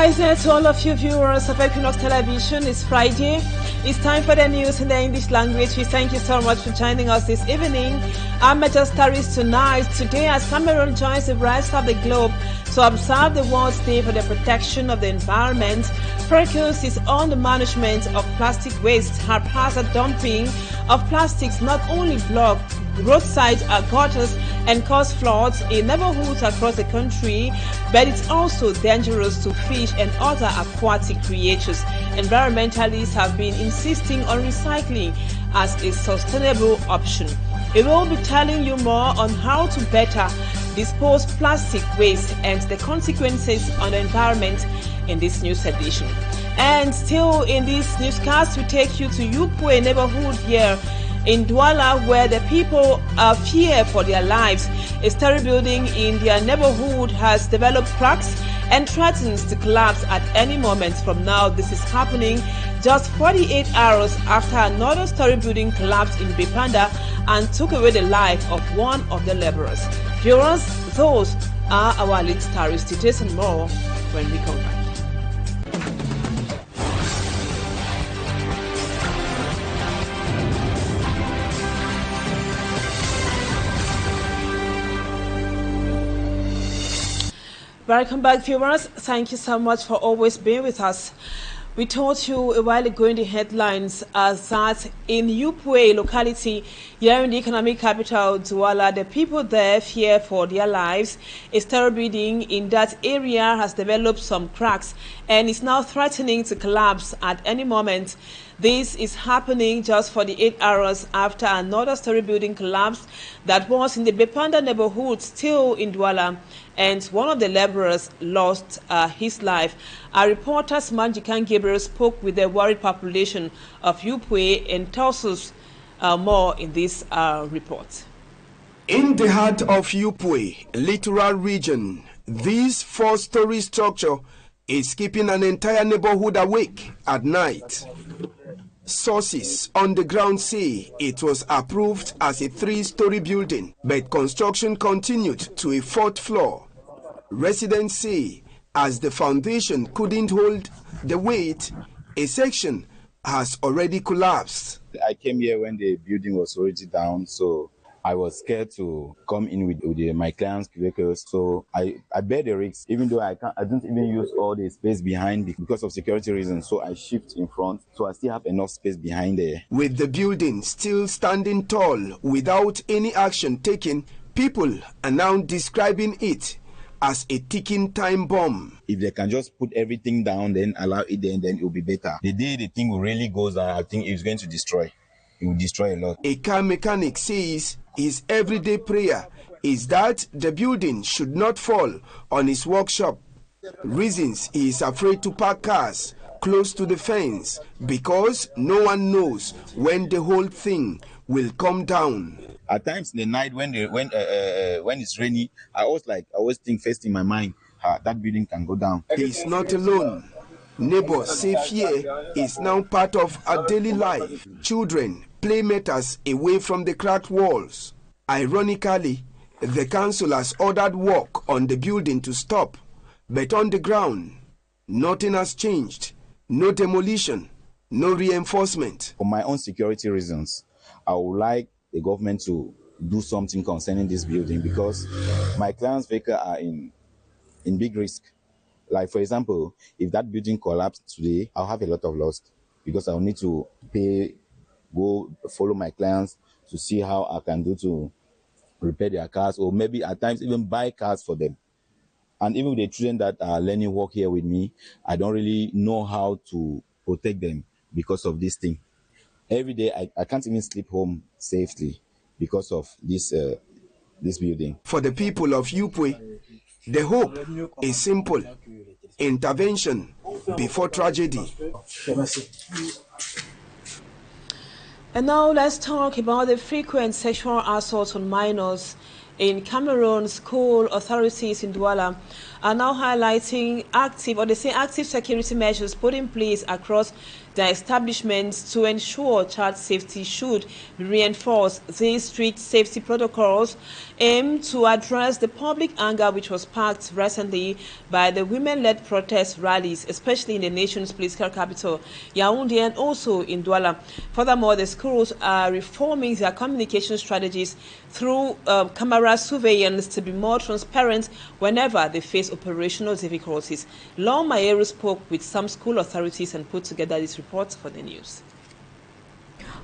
Alright, to all of you viewers of Equinoxe Television, it's Friday. It's time for the news in the English language. We thank you so much for joining us this evening. Our major stories tonight. Today, as Cameroon joins the rest of the globe to observe the World Day for the Protection of the Environment, focus is on the management of plastic waste. Haphazard dumping of plastics not only block roadside gutters and cause floods in neighborhoods across the country, but it's also dangerous to fish and other aquatic creatures. Environmentalists have been insisting on recycling as a sustainable option. We will be telling you more on how to better dispose plastic waste and the consequences on the environment in this news edition. And still in this newscast, we take you to Yupwe neighborhood here in Douala, where the people fear for their lives. A story building in their neighborhood has developed cracks and threatens to collapse at any moment from now. This is happening just 48 hours after another story building collapsed in Bipanda and took away the life of one of the laborers. Viewers, those are our lead stories. Details and more when we come back. Welcome back, viewers. Thank you so much for always being with us. We told you a while ago in the headlines that in Yupwe locality, here in the economic capital, Douala, the people there fear for their lives. A story building in that area has developed some cracks and is now threatening to collapse at any moment. This is happening just 48 hours after another story building collapsed that was in the Bepanda neighborhood, still in Douala, and one of the laborers lost his life. Our reporter Manjikan Gabriel spoke with the worried population of Yupwe and tells us more in this report. In the heart of Yupwe, littoral region, this four-story structure is keeping an entire neighborhood awake at night. Sources on the ground say it was approved as a three-story building, but construction continued to a fourth floor. Residents say as the foundation couldn't hold the weight, a section has already collapsed. I came here when the building was already down, so I was scared to come in with my clients' vehicles, so I bear the risks, even though I don't even use all the space behind because of security reasons, so I shift in front, so I still have enough space behind there. With the building still standing tall without any action taken, people are now describing it as a ticking time bomb. If they can just put everything down, then allow it there, then it will be better. The day the thing really goes down, I think it's going to destroy. It will destroy a lot. A car mechanic says his everyday prayer is that the building should not fall on his workshop. Reasons he is afraid to park cars close to the fence because no one knows when the whole thing will come down. At times in the night when it's rainy, I always think first in my mind, that building can go down. He is not alone. Neighbors say fear is now part of our daily life. Children play meters away from the cracked walls. Ironically, the council has ordered work on the building to stop, but on the ground, nothing has changed. No demolition, no reinforcement. For my own security reasons, I would like the government to do something concerning this building because my clients' vehicles are in big risk. Like, for example, if that building collapsed today, I'll have a lot of loss because I'll need to go follow my clients to see how I can do to repair their cars, or maybe at times even buy cars for them. And even the children that are learning work here with me, I don't really know how to protect them because of this thing. Every day, I can't even sleep home safely because of this building. For the people of Yupwe, the hope is simple. Intervention before tragedy. And now let's talk about the frequent sexual assaults on minors in Cameroon. School authorities in Douala are now highlighting active security measures put in place across their establishments to ensure child safety should reinforce these strict safety protocols aimed to address the public anger which was sparked recently by the women-led protest rallies, especially in the nation's political capital, Yaoundé, and also in Douala. Furthermore, the schools are reforming their communication strategies through camera surveillance to be more transparent whenever they face operational difficulties. Long Mayeru spoke with some school authorities and put together this report for the news.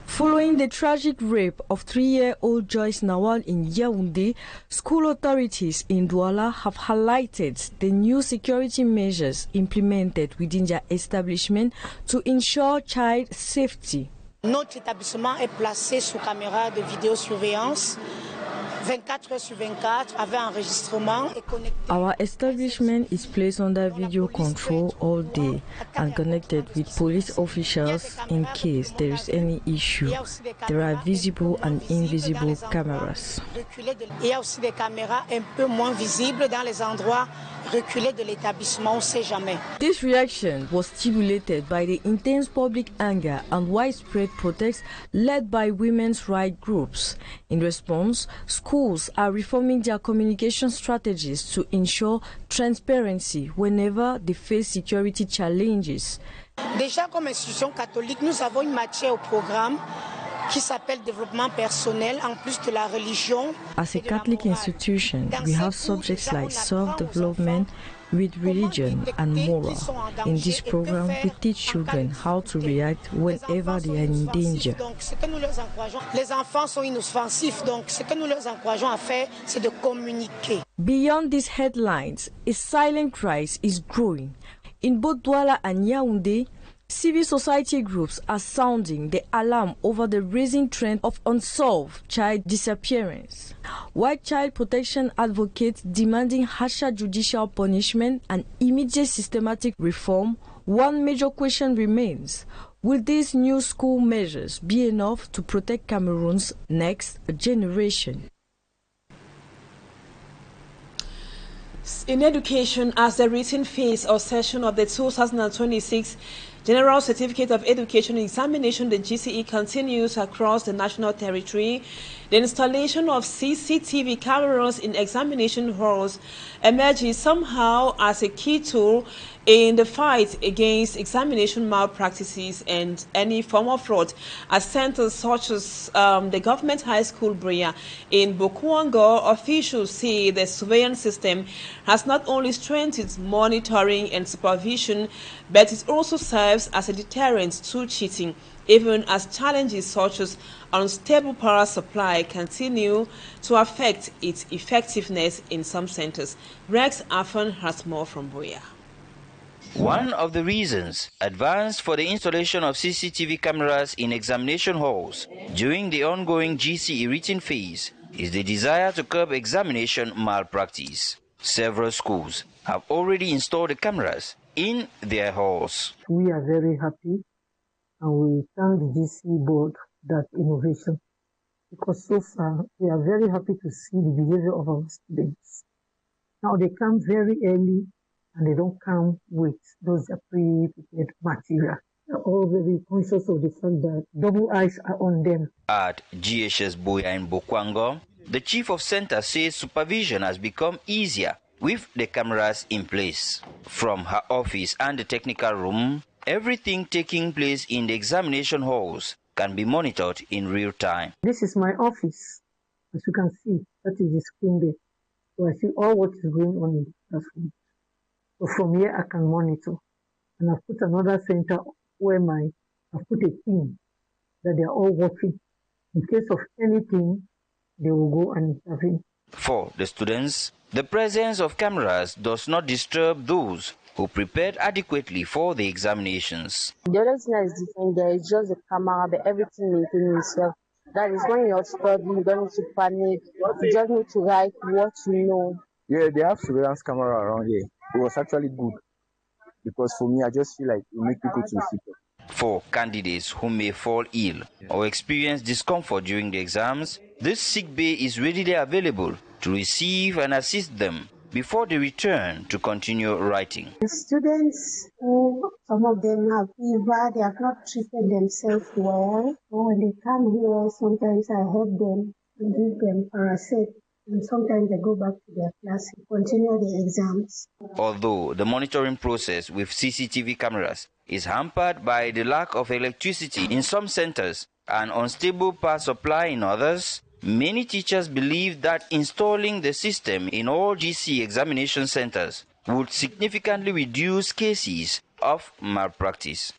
Following the tragic rape of 3-year-old Joyce Nawal in Yaoundé, school authorities in Douala have highlighted the new security measures implemented within their establishment to ensure child safety. Notre établissement est placé sous caméra de vidéosurveillance 24 heures sur 24 avec enregistrement et connecté. Our establishment is placed under video control all day and connected with police officials in case there is any issue. There are visible and invisible cameras. Il y a aussi des caméras un peu moins visibles dans les endroits reculés de l'établissement, on ne sait jamais. This reaction was stimulated by the intense public anger and widespread protests led by women's rights groups. In response, schools are reforming their communication strategies to ensure transparency whenever they face security challenges. Déjà, comme institution catholique, nous avons une matière au programme qui s'appelle développement personnel en plus de la religion. As a Catholic institution, we have subjects like self-development with religion and moral. In this program, we teach children how to react whenever they are in danger. Les enfants sont inoffensifs, donc ce que nous leur encourageons à faire, c'est de communiquer. Beyond these headlines, a silent cry is growing. In both Douala and Yaoundé, civil society groups are sounding the alarm over the rising trend of unsolved child disappearance. While child protection advocates demanding harsher judicial punishment and immediate systematic reform, one major question remains: will these new school measures be enough to protect Cameroon's next generation? In education, as the written phase or session of the 2026 General Certificate of Education examination, the GCE, continues across the national territory, the installation of CCTV cameras in examination halls emerges somehow as a key tool in the fight against examination malpractices and any form of fraud at centers such as the Government High School Bria in Bokuango. Officials say the surveillance system has not only strengthened monitoring and supervision, but it also serves as a deterrent to cheating, even as challenges such as unstable power supply continue to affect its effectiveness in some centers. Rex Afan has more from Boya. One of the reasons advanced for the installation of CCTV cameras in examination halls during the ongoing GCE written phase is the desire to curb examination malpractice. Several schools have already installed the cameras in their halls. We are very happy and we thank the GCE board for that innovation, because so far we are very happy to see the behavior of our students. Now they come very early and they don't come with those pre-prepared material. They're all very conscious of the fact that double eyes are on them. At GHS Boya in Bokwango, the chief of center says supervision has become easier with the cameras in place. From her office and the technical room, everything taking place in the examination halls can be monitored in real time. This is my office. As you can see, that is the screen there. So I see all what is going on in the classroom. So from here I can monitor. And I've put another center where I've put a team that they are all watching. In case of anything, they will go and intervene. For the students, the presence of cameras does not disturb those who prepared adequately for the examinations. The other thing that is different there is just the camera, but everything maintaining itself. That is when you're studying, you don't need to panic. You just need to write what you know. Yeah, they have surveillance camera around here. It was actually good, because for me, I just feel like it will make people to sit up. For candidates who may fall ill or experience discomfort during the exams, this sick bay is readily available to receive and assist them before they return to continue writing. The students, some of them have fever, they have not treated themselves well. So when they come here, sometimes I help them and give them paracetamol. And sometimes they go back to their class and continue their exams. Although the monitoring process with CCTV cameras is hampered by the lack of electricity in some centers and unstable power supply in others, many teachers believe that installing the system in all GC examination centers would significantly reduce cases of malpractice.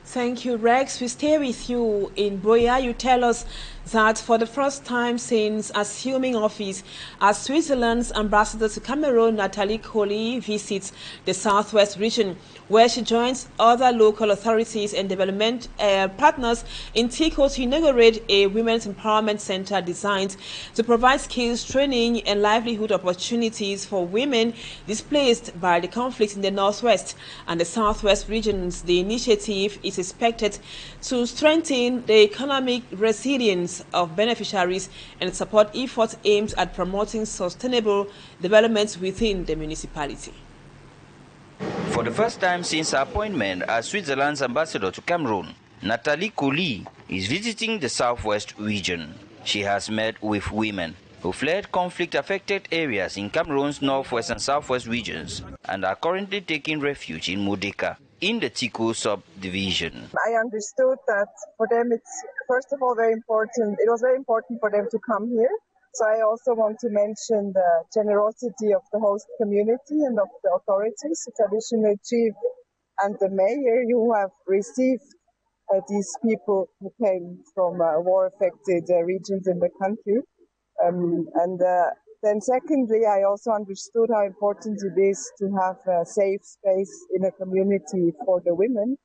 Thank you, Rex. We stay with you in Boya. You tell us that for the first time since assuming office as Switzerland's ambassador to Cameroon, Nathalie Colli visits the Southwest region, where she joins other local authorities and development partners in Tico to inaugurate a women's empowerment center designed to provide skills training and livelihood opportunities for women displaced by the conflict in the Northwest and the Southwest regions. The initiative is expected to strengthen the economic resilience of beneficiaries and support efforts aimed at promoting sustainable development within the municipality. For the first time since her appointment as Switzerland's ambassador to Cameroon, Nathalie Colli is visiting the Southwest region. She has met with women who fled conflict-affected areas in Cameroon's Northwest and Southwest regions and are currently taking refuge in Modeka, in the Tico subdivision. I understood that for them it's, first of all, very important. It was very important for them to come here. So I also want to mention the generosity of the host community and of the authorities, the traditional chief and the mayor, who have received these people who came from war-affected regions in the country. Then secondly, I also understood how important it is to have a safe space in a community for the women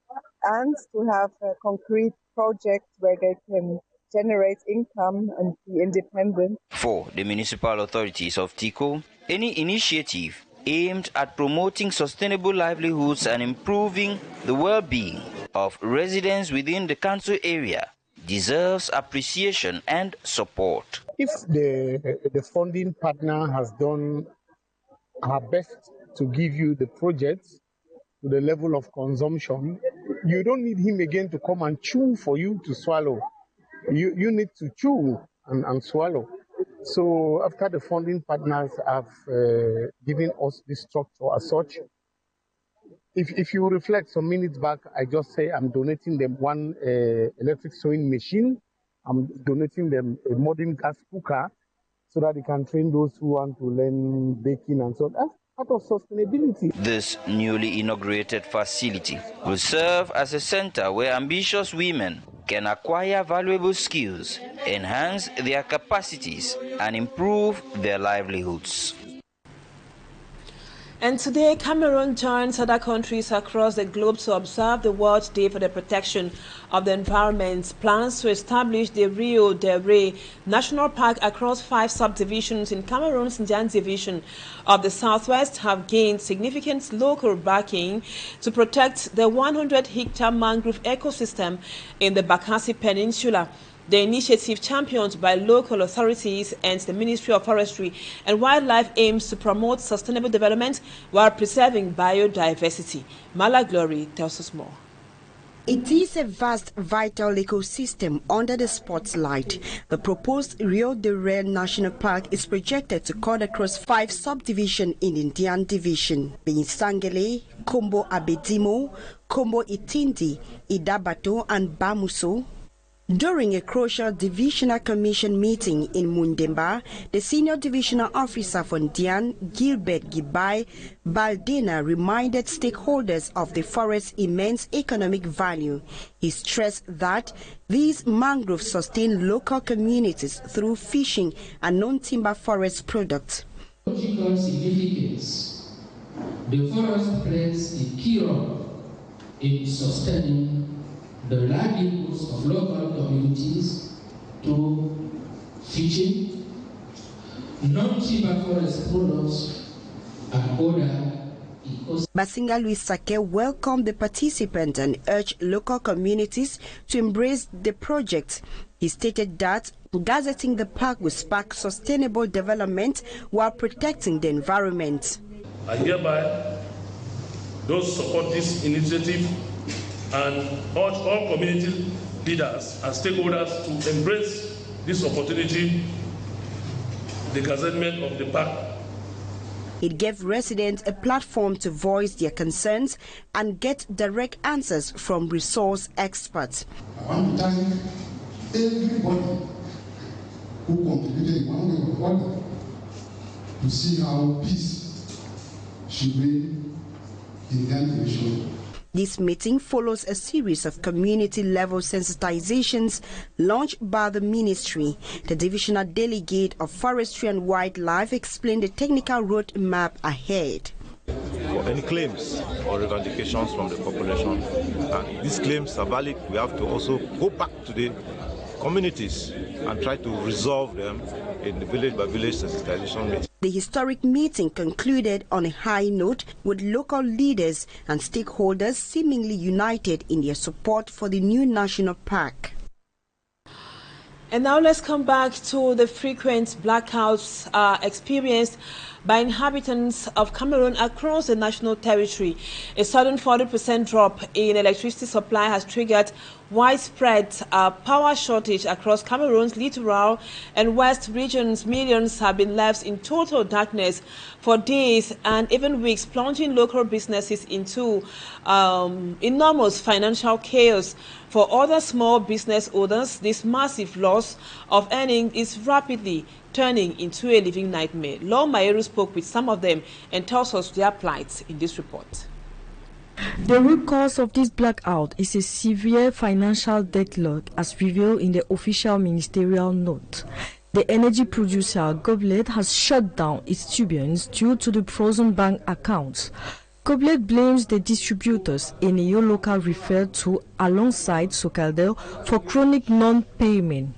and to have a concrete project where they can generate income and be independent. For the municipal authorities of Tico, any initiative aimed at promoting sustainable livelihoods and improving the well-being of residents within the council area deserves appreciation and support. If the funding partner has done her best to give you the project to the level of consumption, you don't need him again to come and chew for you to swallow. You need to chew and swallow. So after the funding partners have given us this structure as such, if you reflect some minutes back, I just say I'm donating them one electric sewing machine. I'm donating them a modern gas cooker so that they can train those who want to learn baking and so on. That's part of sustainability. This newly inaugurated facility will serve as a center where ambitious women can acquire valuable skills, enhance their capacities, and improve their livelihoods. And today, Cameroon joins other countries across the globe to observe the World Day for the Protection of the Environment. Plans to establish the Rio de Rey National Park across 5 subdivisions in Cameroon's Ndian division of the Southwest have gained significant local backing to protect the 100-hectare mangrove ecosystem in the Bakassi Peninsula. The initiative, championed by local authorities and the Ministry of Forestry and Wildlife, aims to promote sustainable development while preserving biodiversity. Mala Glory tells us more. It is a vast, vital ecosystem under the spotlight. The proposed Rio de Rey National Park is projected to cut across 5 subdivisions in Indian Division, being Sangele, Kombo Abedimo, Kombo Itindi, Idabato, and Bamuso. During a crucial Divisional Commission meeting in Mundemba, the Senior Divisional Officer for Ndian, Gilbert Gibai Baldena, reminded stakeholders of the forest's immense economic value. He stressed that these mangroves sustain local communities through fishing and non-timber forest products. Ecological significance. The forest plays a key role in sustaining the livelihoods of local communities through fishing, non-timber forest products, and other Basinga Louis Sake welcomed the participants and urged local communities to embrace the project. He stated that gazetting the park will spark sustainable development while protecting the environment. I hereby those support this initiative and urge all community leaders and stakeholders to embrace this opportunity, the gazettement of the park. It gave residents a platform to voice their concerns and get direct answers from resource experts. I want to thank everybody who contributed in one way or another to see how peace should reign in their nation. This meeting follows a series of community-level sensitizations launched by the ministry. The divisional delegate of Forestry and Wildlife explained the technical roadmap ahead. Any claims or revendications from the population, and if these claims are valid, we have to also go back to the communities and try to resolve them in the village-by-village sensitization meeting. The historic meeting concluded on a high note with local leaders and stakeholders seemingly united in their support for the new national park. And now let's come back to the frequent blackouts experienced by inhabitants of Cameroon across the national territory. A sudden 40% drop in electricity supply has triggered widespread power shortage across Cameroon's littoral and west regions. Millions have been left in total darkness for days and even weeks, plunging local businesses into enormous financial chaos. For other small business owners, this massive loss of earnings is rapidly turning into a living nightmare. Law Mayeru spoke with some of them and tells us their plight in this report. The root cause of this blackout is a severe financial deadlock, as revealed in the official ministerial note. The energy producer, Goblet, has shut down its turbines due to the frozen bank accounts. Goblet blames the distributors, Eneo Local referred to alongside Socaldel, for chronic non-payment.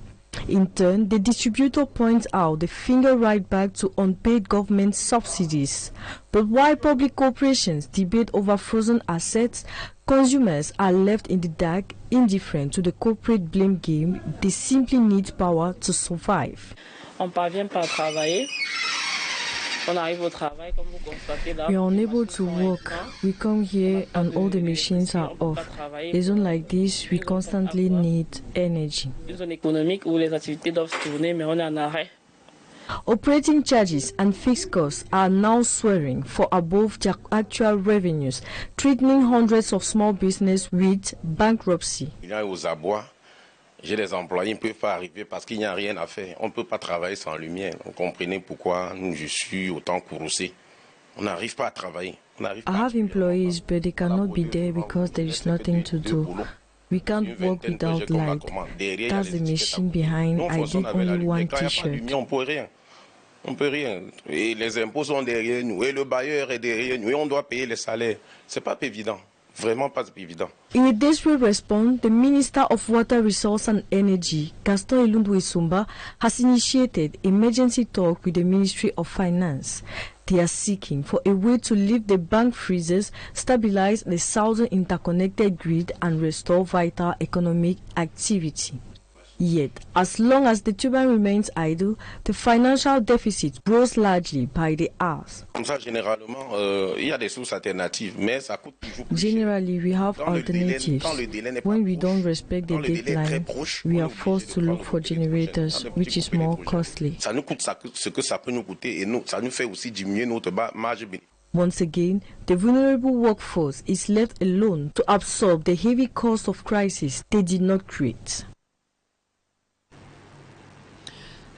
In turn, the distributor points out the finger right back to unpaid government subsidies. But while public corporations debate over frozen assets, consumers are left in the dark, indifferent to the corporate blame game. They simply need power to survive. On parvient pas à travailler. On arrive au travail, comme vous constatez là. We are unable to work. We come here and all the machines are off. A zone like this, we constantly need energy. Une zone économique où les activités doivent se tourner, mais on est en arrêt. Operating charges and fixed costs are now soaring for above their actual revenues, threatening hundreds of small businesses with bankruptcy. Aux abois, j'ai des employés, ils ne peuvent pas arriver parce qu'il n'y a rien à faire. On ne peut pas travailler sans lumière. Vous comprenez pourquoi je suis autant courroucé. On n'arrive pas à travailler. I have employees, but they cannot be there because there is nothing to do. We can't work without light. That's the machine behind. I did only one t-shirt. On peut rien. Et les impôts sont derrière nous. Et le bailleur est derrière nous. Et on doit payer les salaires. C'est pas évident. Vraiment pas évident. In a desperate response, the Minister of Water Resources and Energy, Gaston Ilundu Isumba, has initiated emergency talk with the Ministry of Finance. They are seeking for a way to lift the bank freezes, stabilize the southern interconnected grid, and restore vital economic activity. Yet, as long as the turbine remains idle, the financial deficit grows largely by the hours. Generally, we have alternatives. When we don't respect the deadline, we are forced to look for generators, which is more costly. Once again, the vulnerable workforce is left alone to absorb the heavy cost of crisis they did not create.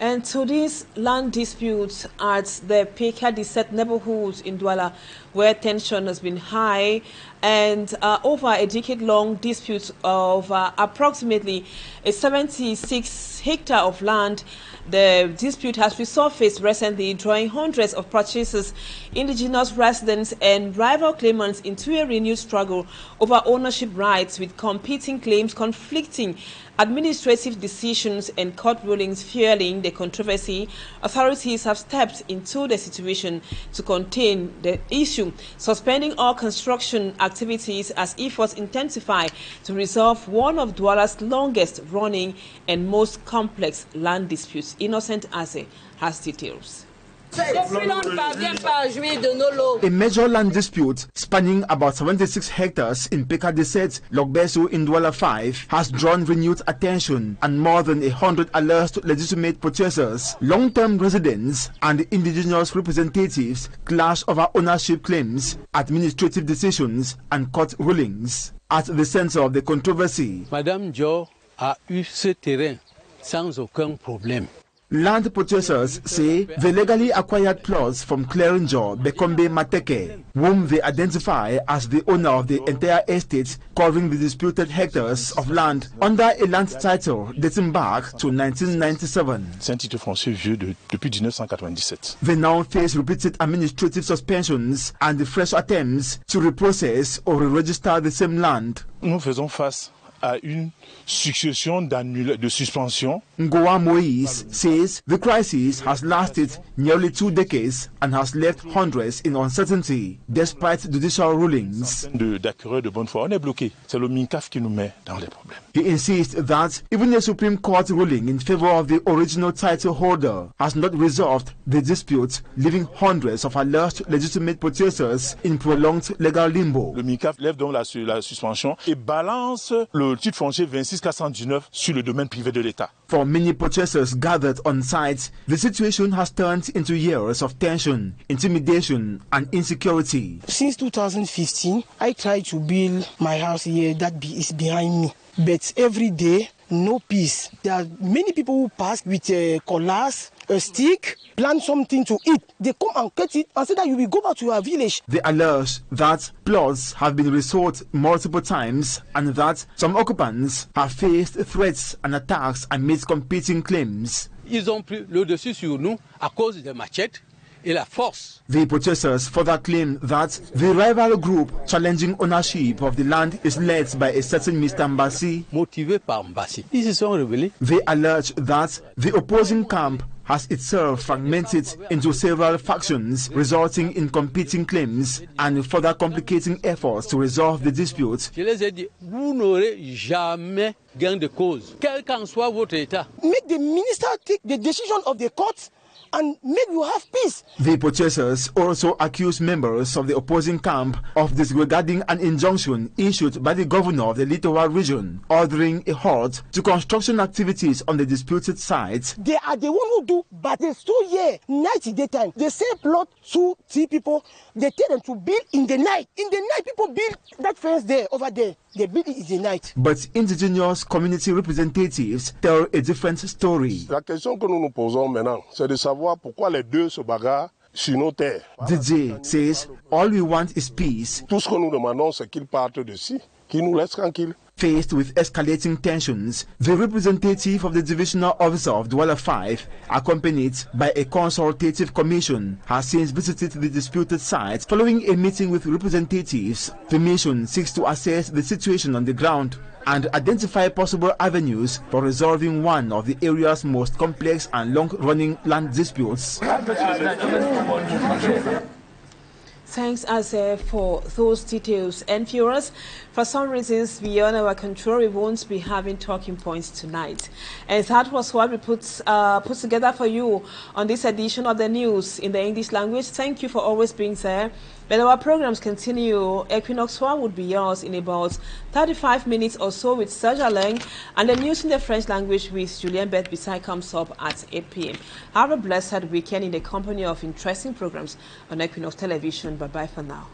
And to these land disputes at the Peka-Disset neighborhoods in Douala, where tension has been high, and over a decade-long dispute of approximately a 76 hectare of land, the dispute has resurfaced recently, drawing hundreds of purchasers, indigenous residents, and rival claimants into a renewed struggle over ownership rights, with competing claims conflicting administrative decisions and court rulings fueling the controversy, authorities have stepped into the situation to contain the issue, suspending all construction activities as efforts intensify to resolve one of Douala's longest-running and most complex land disputes. Innocent Ase has details. A major land dispute spanning about 76 hectares in Peka Deset, Logbeso in Douala 5 has drawn renewed attention, and more than 100 alleged legitimate purchasers, long-term residents and indigenous representatives clash over ownership claims, administrative decisions and court rulings. At the center of the controversy, Madame Jo a eu ce terrain sans aucun problème. Land purchasers say they legally acquired plots from Clearinjo Bekombe Mateke, whom they identify as the owner of the entire estate covering the disputed hectares of land under a land title dating back to 1997. C'est un titre foncier vieux depuis 1997. They now face repeated administrative suspensions and fresh attempts to reprocess or re-register the same land. Nous faisons face à une succession de suspensions. Ngoa Moïse says the crisis has lasted nearly 2 decades and has left hundreds in uncertainty despite judicial rulings. D'acquéreurs de bonne foi, on est bloqué. C'est le MINCAF qui nous met dans les problèmes. He insists that even a Supreme Court ruling in favor of the original title holder has not resolved the dispute, leaving hundreds of alleged legitimate purchasers in prolonged legal limbo. Le MINCAF lève donc la suspension et balance le titre foncier 26419 sur le domaine privé de l'État. For many purchasers gathered on site, the situation has turned into years of tension, intimidation and insecurity. Since 2015, I tried to build my house here that is behind me. But every day, no peace. There are many people who pass with a cutlass, a stick, plant something to eat. They come and cut it and say that you will go back to your village. They allege that plots have been resold multiple times and that some occupants have faced threats and attacks amidst competing claims. Ils ont pris le dessus sur nous à cause des machettes et la force. The purchasers further claim that the rival group challenging ownership of the land is led by a certain Mr. Mbasi. Motivé par Mbasi. Ils se sont rebellés. They allege that the opposing camp has itself fragmented into several factions, resulting in competing claims and further complicating efforts to resolve the dispute. Je les ai dit, vous n'aurez jamais gain de cause, quel qu'en soit votre état. Make the minister take the decision of the court and make you have peace. The purchasers also accuse members of the opposing camp of disregarding an injunction issued by the governor of the Littoral region, ordering a halt to construction activities on the disputed site. They are the one who do, but they still here, night daytime. They say plot 2-3 people, they tell them to build in the night. In the night, people build that fence there, over there. They build it in the night. But indigenous community representatives tell a different story. La question que nous nous posons maintenant, c'est de savoir pourquoi les deux se bagarrent sur nos terres. DJ says all we want is peace. Tout ce que nous demandons, c'est qu'ils partent d'ici, qu'ils nous laissent tranquilles. Faced with escalating tensions, the representative of the divisional officer of Douala 5, accompanied by a consultative commission, has since visited the disputed site. Following a meeting with representatives, the mission seeks to assess the situation on the ground and identify possible avenues for resolving one of the area's most complex and long-running land disputes. Thanks, Ase, for those details. And viewers, for some reasons beyond our control, we won't be having talking points tonight. And that was what we put together for you on this edition of the news in the English language. Thank you for always being there. But our programs continue. Equinoxe would be yours in about 35 minutes or so with Serge Alain, and the news in the French language with Julien Beth Bisay comes up at 8 p.m. Have a blessed weekend in the company of interesting programs on Equinoxe Television. Bye-bye for now.